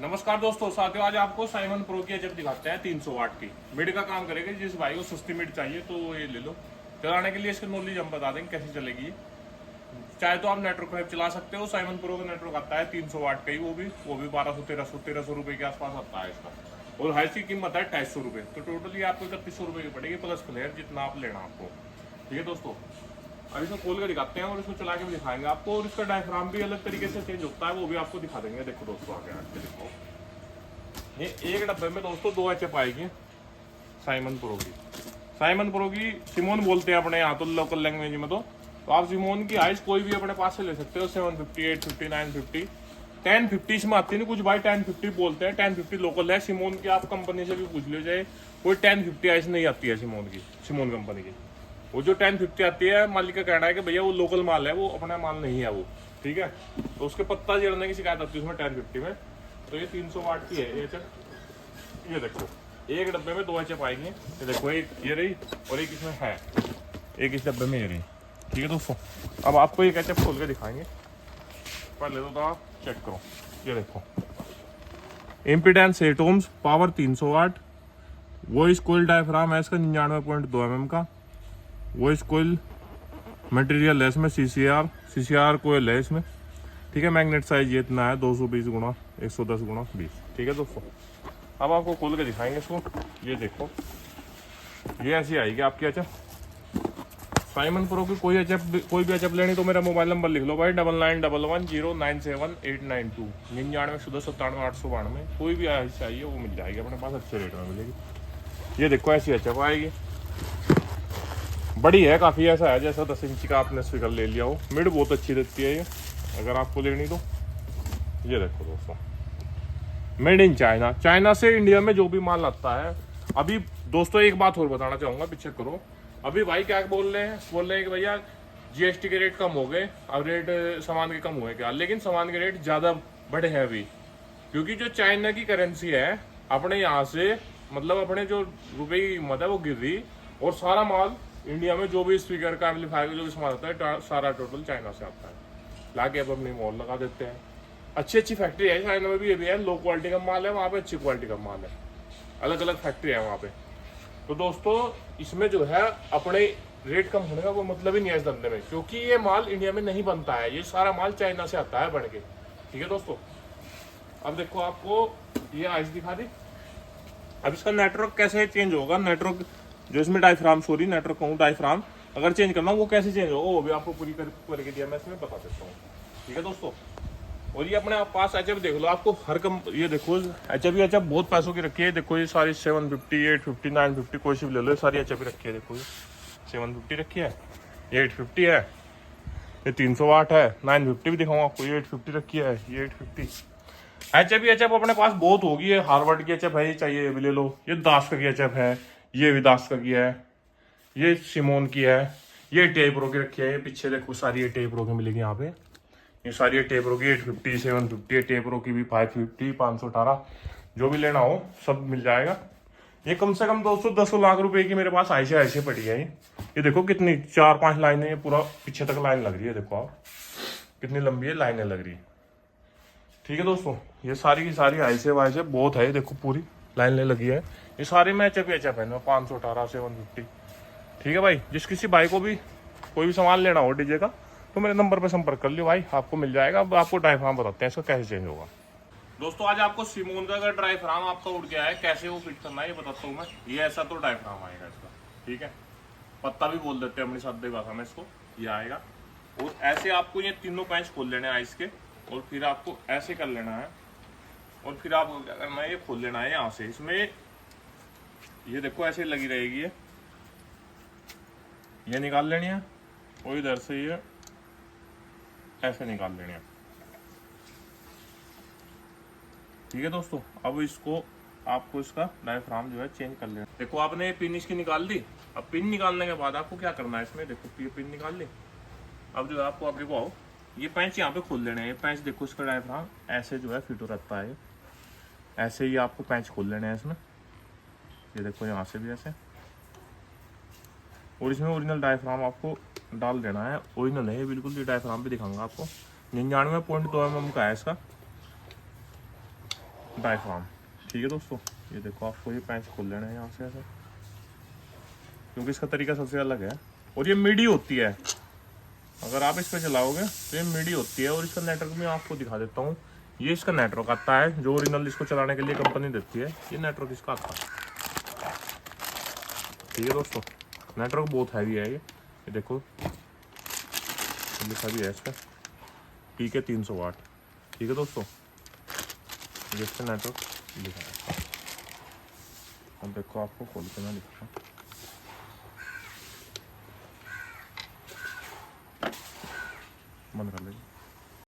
नमस्कार दोस्तों, साथियों आज आपको साइमन प्रो की जब दिखाते हैं 300 वाट की मिड का काम करेगा। जिस भाई को सस्ती मिड चाहिए तो ये ले लो। चलाने के लिए इसका नॉलेज हम बता देंगे कैसे चलेगी। चाहे तो आप नेटवर्क वेब चला सकते हो। साइमन प्रो का नेटवर्क आता है 300 वाट का ही, वो भी 1200 1300 रुपए के आसपास आता है इसका। और हाई की कीमत है 250 रुपये। तो टोटली आपको 3100 रुपये की पड़ेगी प्लस फ्लेयर जितना आप लेना आपको। ठीक है दोस्तों, अब इसको खोल कर दिखाते हैं और इसको चला के भी दिखाएंगे आपको। और इसका डायफ्राम भी अलग तरीके से चेंज होता है, वो भी आपको दिखा देंगे। देखो दोस्तों आगे आके देखो, ये एक डब्बे में दोस्तों 2 एचएफ आएगी साइमन प्रो की। साइमन प्रो की सिमोन बोलते हैं अपने यहाँ तो लोकल लैंग्वेज में। तो आप सिमोन की आइस कोई भी अपने पास से ले सकते हो। 750 850 950 1050 इसमें आती है। कुछ भाई 1050 बोलते हैं, 1050 लोकल है। सिमोन की आप कंपनी से भी पूछ लो, जाए कोई 1050 आइस नहीं आती है सिमोन की, सिमोन कंपनी की। वो जो 1050 आती है, मालिक का कहना है कि भैया वो लोकल माल है, वो अपना माल नहीं है वो। ठीक है, तो उसके पत्ता जड़ने की शिकायत आती है उसमें 1050 में। तो ये 300 वाट की है ये देखो, एक डब्बे में 2 एचएफ आएंगे। ये देखो, एक ये रही और एक इसमें है, एक इस डब्बे में ये रही। ठीक है दोस्तों, अब आपको एक एचएफ खोल के दिखाएंगे। पहले तो आप चेक करो, ये देखो इम्पीडेंस 8 ohms, पावर 300 वाट, वॉइस कोयल डायफ्राम है इसका 99.2 mm का। वॉइस कोयल मटेरियल है इसमें सीसीआर कोयल है इसमें। ठीक है, मैग्नेट साइज ये इतना है 220 गुणा 110 गुणा 20। ठीक है दोस्तों, अब आपको खोल के दिखाएंगे इसको। ये देखो, ये ऐसी आएगी आपकी एचएफ साइमन प्रो की। कोई भी एचएफ लेनी तो मेरा मोबाइल नंबर लिख लो भाई, 9911097892 99 कोई भी आइस चाहिए वो मिल जाएगी अपने पास, अच्छे रेट में मिलेगी। ये देखो ऐसी एचएफ आएगी, बड़ी है काफ़ी। ऐसा है जैसा 10 इंच का आपने स्पीकर ले लिया हो। मिड बहुत अच्छी रहती है ये अगर आपको लेनी तो। ये देखो दोस्तों, मेड इन चाइना। चाइना से इंडिया में जो भी माल आता है। अभी दोस्तों एक बात और बताना चाहूँगा, पीछे करो। अभी भाई क्या बोल रहे हैं कि भैया जीएसटी के रेट कम हो गए, अब रेट सामान के कम हुए क्या? लेकिन सामान के रेट ज़्यादा बढ़े हैं अभी, क्योंकि जो चाइना की करेंसी है अपने यहाँ से, मतलब अपने जो रुपये की कीमत है वो गिर रही। और सारा माल इंडिया में जो भी स्पीकर का एम्पलीफायर का जो भी सामान आता है सारा टोटल चाइना से आता है। लाके अब अपनी मॉल लगा देते हैं। अच्छी फैक्ट्री है चाइना में भी, ये भी है। लो क्वालिटी का माल है वहाँ पे, अच्छी क्वालिटी का माल है, अलग अलग फैक्ट्री है वहाँ पे। तो दोस्तों इसमें जो है अपने रेट कम होने का कोई मतलब ही नहीं है इस धंधे में, क्योंकि ये माल इंडिया में नहीं बनता है, ये सारा माल चाइना से आता है बन के। ठीक है दोस्तों, अब देखो आपको ये आइस दिखा दी। अब इसका नेटवर्क कैसे चेंज होगा, नेटवर्क जो इसमें नेटवर्क कहूँ डायफ्राम अगर चेंज करना वो कैसे चेंज होगा, वो भी आपको पूरी करके दिया मैं इसमें बता देता हूँ। ठीक है दोस्तों, और ये अपने पास एचएफ देख लो, आपको हर ये देखो एचएफ बहुत पैसों की रखी है। देखो ये सारी 750 850 950 कोई सी भी ले लो, ये सारी एचएफ रखी है। देखो ये 750 रखी है, ये 850 है, ये 300 वाट है। 950 भी दिखाऊँ आपको, ये 850 रखी है, ये 850। एचएफ अपने पास बहुत होगी। ये हार्वर्ड की एचएफ है, ये चाहिए ये भी ले लो। ये दास्का की एचएफ है, ये भी दास्का की है, ये सिमोन की है, ये टेप्रो की रखी है। ये पीछे देखो सारी ये टेप्रो की मिलेगी यहाँ पे, ये सारी टेप्रो की 850 750, टेप्रो की भी 550 518 जो भी लेना हो सब मिल जाएगा। ये कम से कम 200 लाख रुपए की मेरे पास ऐसे पड़ी है। ये देखो कितनी 4-5 लाइनें, ये पूरा पीछे तक लाइन लग रही है। देखो आप कितनी लंबी है लाइनें लग रही है। ठीक है दोस्तों, ये सारी की सारी ऐसे बहुत है। देखो पूरी लाइन लगी है, ये सारे में एचएफ है 518 750। ठीक है भाई, जिस किसी भाई को भी कोई भी सामान लेना हो डीजे का तो मेरे नंबर पे संपर्क कर लियो भाई, आपको मिल जाएगा। अब आपको डायफ्राम बताते हैं इसका कैसे चेंज होगा। दोस्तों आज आपको सिमोन का अगर डायफ्राम आपका उड़ गया है, कैसे वो फिट करना है ये बताता हूँ मैं। ये ऐसा तो डायफ्राम आएगा इसका, ठीक है, पत्ता भी बोल देते हैं अपनी सादी भाषा में इसको, ये आएगा। और ऐसे आपको ये तीनों पैंच खोल लेने हैं आइस के, और फिर आपको ऐसे कर लेना है, और फिर आपको क्या करना है, ये खोल लेना है यहाँ से। इसमें ये देखो ऐसे लगी रहेगी, ये निकाल लेनी है, और इधर से ये ऐसे निकाल लेनी है। ठीक है दोस्तों, अब इसको आपको इसका डायफ्राम जो है चेंज कर लेना। देखो आपने ये पिन इसकी निकाल दी। अब पिन निकालने के बाद आपको क्या करना है इसमें, देखो ये पिन निकाल ली। अब जो है आपको आगे को आओ, ये पैंच यहाँ पे खोल लेने हैं। ये पैंच देखो इसका डायफ्राम ऐसे जो है फिट हो रहता है, ऐसे ही आपको पैंच खोल लेने हैं इसमें। ये देखो यहाँ से भी ऐसे, और इसमें ओरिजिनल डायफ्राम आपको डाल देना है। ओरिजिनल है बिल्कुल, ये डायफ्राम भी दिखाऊंगा आपको। 99.2 mm का है इसका। डायफ्राम। ठीक है दोस्तों, ये देखो आपको ये पैंच खोल लेना है यहाँ से ऐसे, क्योंकि इसका तरीका सबसे अलग है। और ये मिडी होती है, अगर आप इस पर चलाओगे तो ये मिडी होती है। और इसका नेटवर्क मैं आपको दिखा देता हूँ। ये इसका नेटवर्क आता है जो ओरिजिनल इसको चलाने के लिए कंपनी देती है, ये नेटवर्क इसका आता है। ठीक है दोस्तों, नेटवर्क बहुत हैवी है ये देखो लिखा भी है इसका PK 300 वाट। ठीक है दोस्तों, ये इसका नेटवर्क लिखा है। अब देखो आपको खोल के मैं दिखाता हूँ। बंद कर लीजिए।